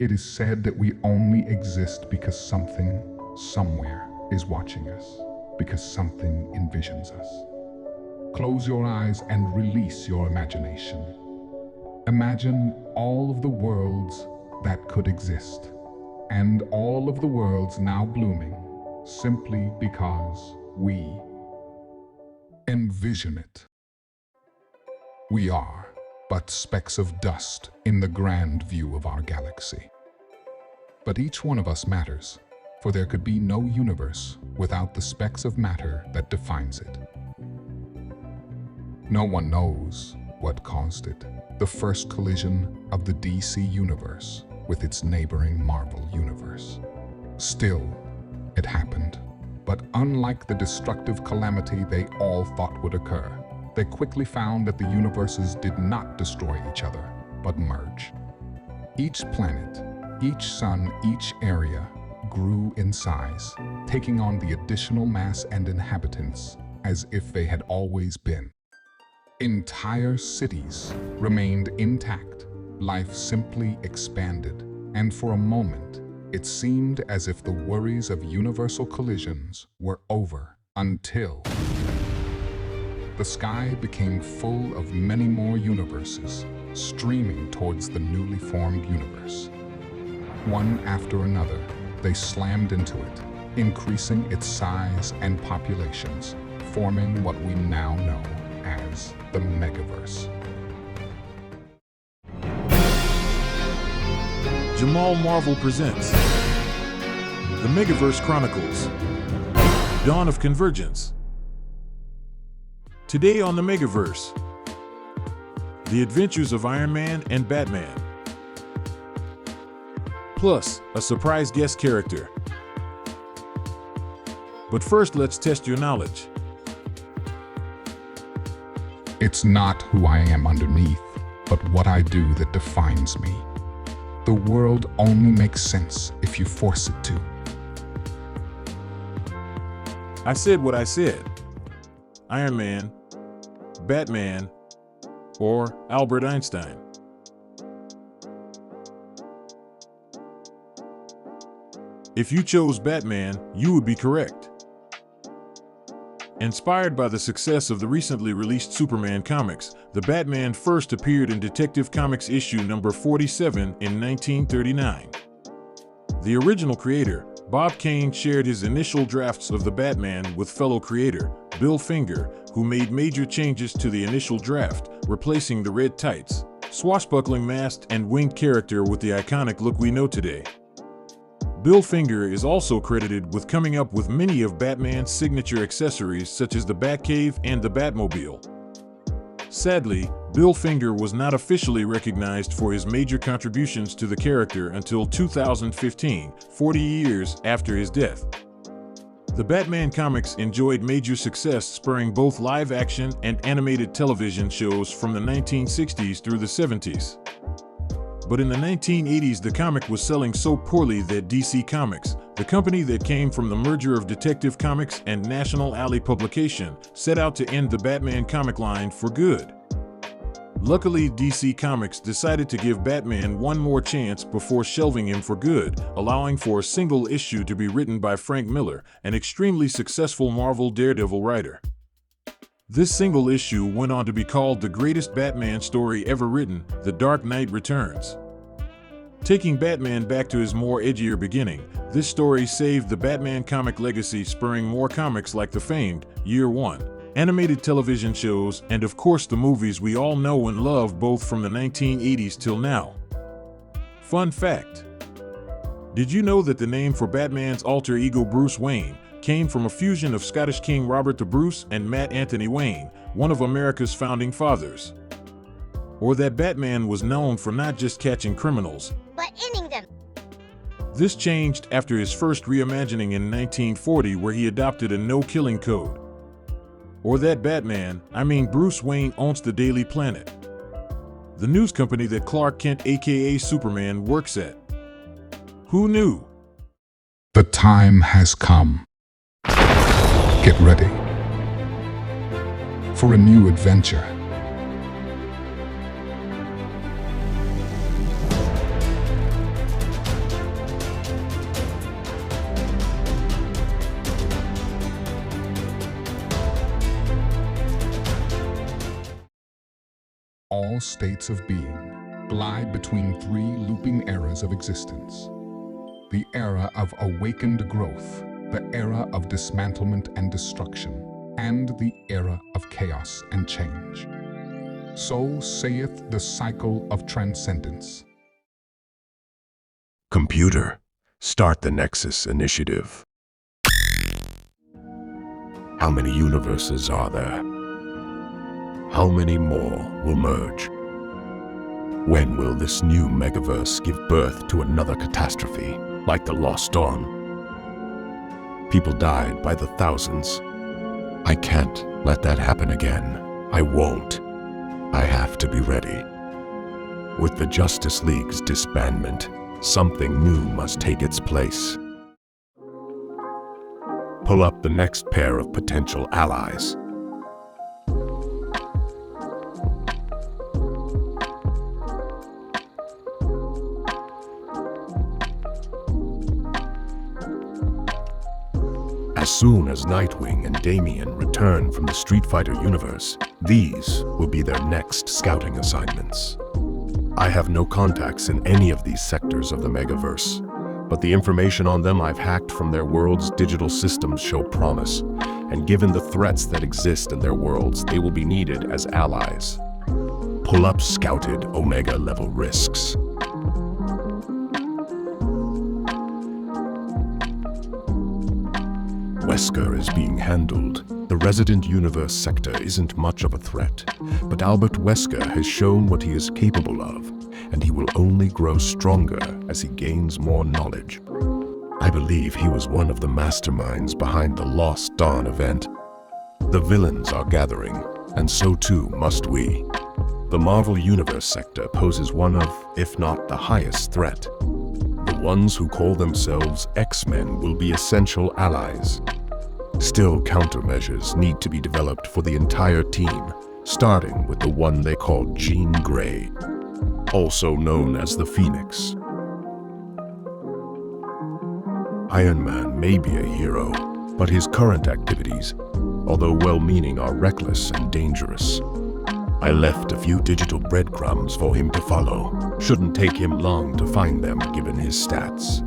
It is said that we only exist because something, somewhere, is watching us, because something envisions us. Close your eyes and release your imagination. Imagine all of the worlds that could exist, and all of the worlds now blooming, simply because we envision it. We are but specks of dust in the grand view of our galaxy. But each one of us matters, for there could be no universe without the specks of matter that defines it. No one knows what caused it, the first collision of the DC universe with its neighboring Marvel universe. Still, it happened. But unlike the destructive calamity they all thought would occur, they quickly found that the universes did not destroy each other, but merge. Each planet, each sun, each area grew in size, taking on the additional mass and inhabitants as if they had always been. Entire cities remained intact, life simply expanded, and for a moment, it seemed as if the worries of universal collisions were over until the sky became full of many more universes streaming towards the newly formed universe. One after another, they slammed into it, increasing its size and populations, forming what we now know as the Megaverse. Jamal Marvel presents The Megaverse Chronicles, Dawn of Convergence. Today on the Megaverse, the adventures of Iron Man and Batman, plus a surprise guest character. But first, let's test your knowledge. It's not who I am underneath, but what I do that defines me. The world only makes sense if you force it to. I said what I said. Iron Man, Batman, or Albert Einstein. If you chose Batman, you would be correct. Inspired by the success of the recently released Superman comics, the Batman first appeared in Detective Comics issue number 47 in 1939. The original creator, Bob Kane, shared his initial drafts of the Batman with fellow creator, Bill Finger, who made major changes to the initial draft, replacing the red tights, swashbuckling masked and winged character with the iconic look we know today. Bill Finger is also credited with coming up with many of Batman's signature accessories such as the Batcave and the Batmobile. Sadly, Bill Finger was not officially recognized for his major contributions to the character until 2015, 40 years after his death. The Batman comics enjoyed major success, spurring both live-action and animated television shows from the 1960s through the 70s. But in the 1980s, the comic was selling so poorly that DC Comics, the company that came from the merger of Detective Comics and National Alley Publication, set out to end the Batman comic line for good. Luckily, DC Comics decided to give Batman one more chance before shelving him for good, allowing for a single issue to be written by Frank Miller, an extremely successful Marvel Daredevil writer. This single issue went on to be called the greatest Batman story ever written, The Dark Knight Returns. Taking Batman back to his more edgier beginning, this story saved the Batman comic legacy, spurring more comics like the famed Year One, animated television shows, and of course the movies we all know and love both from the 1980s till now. Fun fact: did you know that the name for Batman's alter ego Bruce Wayne came from a fusion of Scottish King Robert the Bruce and Matt Anthony Wayne, one of America's founding fathers? Or that Batman was known for not just catching criminals, but ending them. This changed after his first reimagining in 1940, where he adopted a no-killing code. Or that Batman, Bruce Wayne, owns the Daily Planet, the news company that Clark Kent aka Superman works at. Who knew? The time has come. Get ready for a new adventure. all states of being glide between three looping eras of existence. The era of awakened growth, the era of dismantlement and destruction, and the era of chaos and change. So saith the cycle of transcendence. Computer, start the Nexus initiative. How many universes are there? How many more will merge? When will this new Megaverse give birth to another catastrophe, like the Lost Dawn? People died by the thousands. I can't let that happen again. I won't. I have to be ready. With the Justice League's disbandment, something new must take its place. Pull up the next pair of potential allies. As soon as Nightwing and Damian return from the Street Fighter universe, these will be their next scouting assignments. I have no contacts in any of these sectors of the Megaverse, but the information on them I've hacked from their world's digital systems show promise, and given the threats that exist in their worlds, they will be needed as allies. Pull up scouted Omega-level risks. Wesker is being handled. The resident universe sector isn't much of a threat, but Albert Wesker has shown what he is capable of, and he will only grow stronger as he gains more knowledge. I believe he was one of the masterminds behind the Lost Dawn event. The villains are gathering, and so too must we. The Marvel Universe sector poses one of, if not the highest threat. The ones who call themselves X-Men will be essential allies. Still, countermeasures need to be developed for the entire team, starting with the one they call Jean Grey, also known as the Phoenix. Ironman may be a hero, but his current activities, although well-meaning, are reckless and dangerous. I left a few digital breadcrumbs for him to follow. Shouldn't take him long to find them given his stats.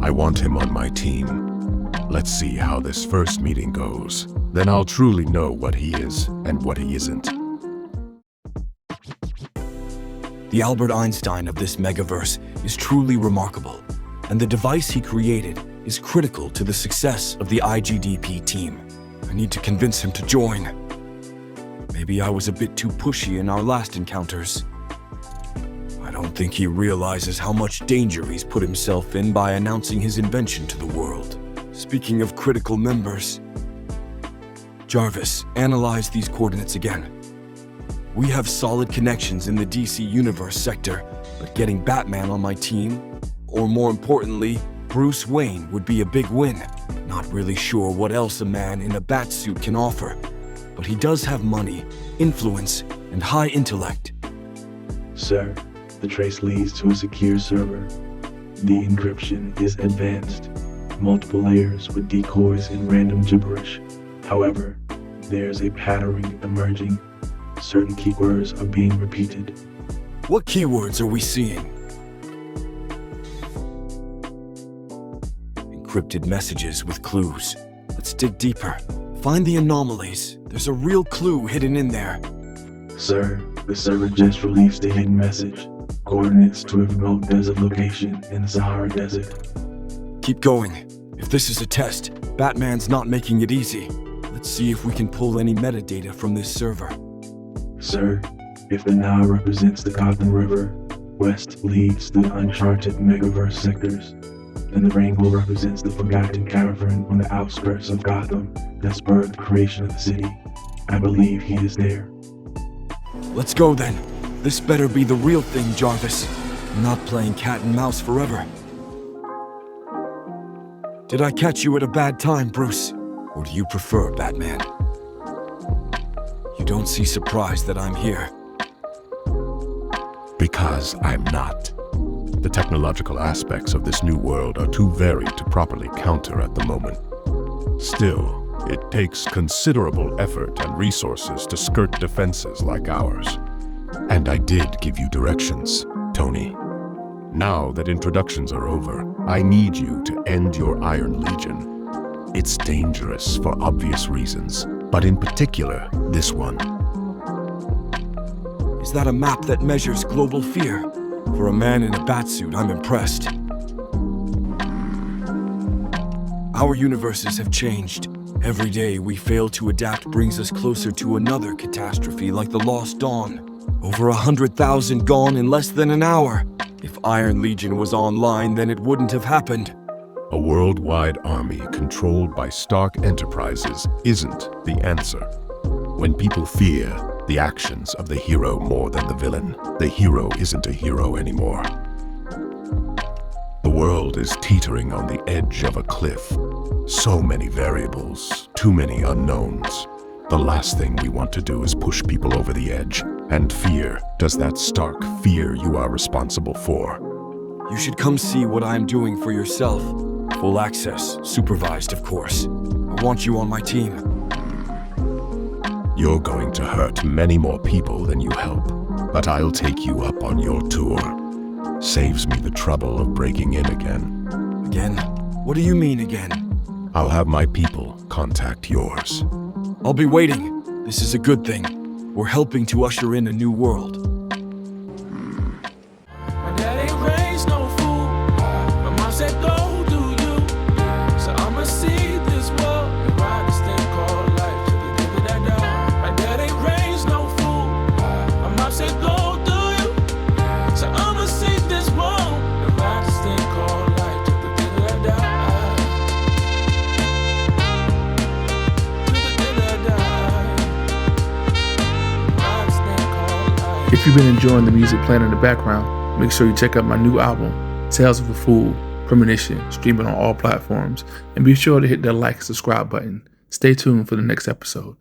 I want him on my team. Let's see how this first meeting goes. Then I'll truly know what he is and what he isn't. The Albert Einstein of this Megaverse is truly remarkable, and the device he created is critical to the success of the IGDP team. I need to convince him to join. Maybe I was a bit too pushy in our last encounters. I don't think he realizes how much danger he's put himself in by announcing his invention to the world. Speaking of critical members, Jarvis, analyze these coordinates again. We have solid connections in the DC Universe sector, but getting Batman on my team, or more importantly, Bruce Wayne, would be a big win. Not really sure what else a man in a bat suit can offer, but he does have money, influence, and high intellect. Sir, the trace leads to a secure server. The encryption is advanced. Multiple layers with decoys and random gibberish. However, there's a pattern emerging. Certain keywords are being repeated. What keywords are we seeing? Encrypted messages with clues. Let's dig deeper. Find the anomalies. There's a real clue hidden in there. Sir, the server just released a hidden message. Coordinates to a remote desert location in the Sahara Desert. Keep going. If this is a test, Batman's not making it easy. Let's see if we can pull any metadata from this server. Sir, if the Nile represents the Gotham River, west leads the uncharted Megaverse sectors, and the rainbow represents the forgotten cavern on the outskirts of Gotham that spurred the creation of the city. I believe he is there. Let's go then. This better be the real thing, Jarvis. I'm not playing cat and mouse forever. Did I catch you at a bad time, Bruce? Or do you prefer Batman? You don't seem surprised that I'm here. Because I'm not. The technological aspects of this new world are too varied to properly counter at the moment. Still, it takes considerable effort and resources to skirt defenses like ours. And I did give you directions, Tony. Now that introductions are over, I need you to end your Iron Legion. It's dangerous for obvious reasons, but in particular, this one. Is that a map that measures global fear? For a man in a batsuit, I'm impressed. Our universes have changed. Every day we fail to adapt brings us closer to another catastrophe like the Lost Dawn. Over 100,000 gone in less than an hour. If Iron Legion was online, then it wouldn't have happened. A worldwide army controlled by Stark Enterprises isn't the answer. When people fear the actions of the hero more than the villain, the hero isn't a hero anymore. The world is teetering on the edge of a cliff. So many variables, too many unknowns. The last thing we want to do is push people over the edge. And fear does that stark fear you are responsible for. You should come see what I'm doing for yourself. Full access, supervised of course. I want you on my team. You're going to hurt many more people than you help, but I'll take you up on your tour. Saves me the trouble of breaking in again. Again? What do you mean again? I'll have my people contact yours. I'll be waiting. This is a good thing. We're helping to usher in a new world. My dad ain't raised no fool. My mom said go do you. So I'ma see this world and ride this thing called life to the day that I die. My dad ain't raised no fool. My mom said go do you. So I'ma see this world and ride this thing called life to the day that I die. To the day that I die. If you've been enjoying the music playing in the background, make sure you check out my new album, Tales of a Fool, Premonition, streaming on all platforms, and be sure to hit that like and subscribe button. Stay tuned for the next episode.